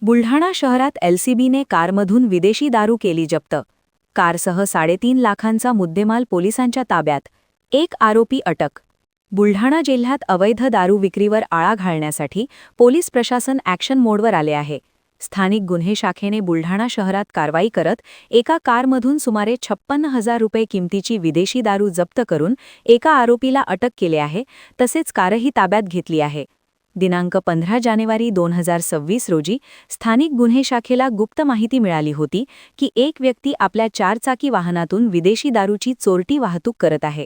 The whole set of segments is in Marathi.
बुलढाणा शहरात एलसीबीने कारमधून विदेशी दारू केली जप्त. कारसह 3.5 लाखांचा मुद्देमाल पोलिसांच्या ताब्यात. एक आरोपी अटक. बुलढाणा जिल्ह्यात अवैध दारू विक्रीवर आळा घालण्यासाठी पोलीस प्रशासन ॲक्शन मोडवर आले आहे. स्थानिक गुन्हे शाखेने बुलढाणा शहरात कारवाई करत एका कारमधून सुमारे 56,000 रुपये किमतीची विदेशी दारू जप्त करून एका आरोपीला अटक केली आहे, तसेच कारही ताब्यात घेतली आहे. दिनांक 15 जानेवारी 2026 रोजी स्थानिक गुन्हे शाखेला गुप्त माहिती मिळाली होती की एक व्यक्ती आपल्या 4 चाकी वाहनातून विदेशी दारूची चोरटी वाहतूक करत आहे.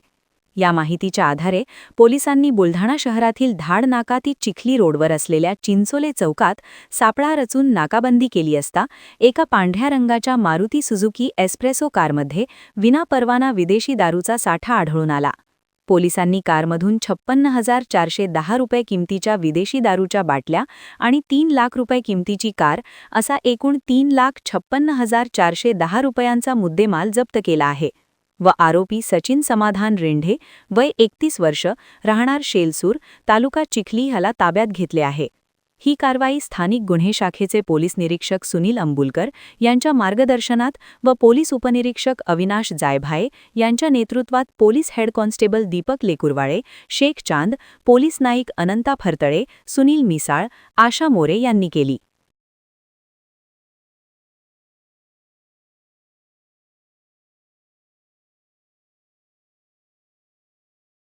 या माहितीच्या आधारे पोलिसांनी बुलढाणा शहरातील धाड नाका ते चिखली रोडवर असलेल्या चिंचोले चौकात सापळा रचून नाकाबंदी केली असता एका पांढऱ्या रंगाच्या मारुती सुझुकी एस्प्रेसो कारमध्ये विनापरवाना विदेशी दारूचा साठा आढळून आला. पोलिसांनी कारमधून 56,410 रुपये किमतीच्या विदेशी दारूच्या बाटल्या आणि 3 लाख रुपये किमतीची कार असा एकूण 3,56,410 रुपयांचा मुद्देमाल जप्त केला आहे व आरोपी सचिन समाधान रेंढे वय 31 वर्ष राहणार शेलसूर तालुका चिखली ह्याला ताब्यात घेतले आहे. ही कारवाई स्थानिक गुन्हे शाखेचे पोलीस निरीक्षक सुनील अंबुलकर यांच्या मार्गदर्शनात व पोलीस उपनिरीक्षक अविनाश जायभाये यांच्या नेतृत्वात police head constable Deepak Lekurwale, Shaikh Chand, police naik Ananta Fartale, Sunil Misal, Asha More यांनी केली.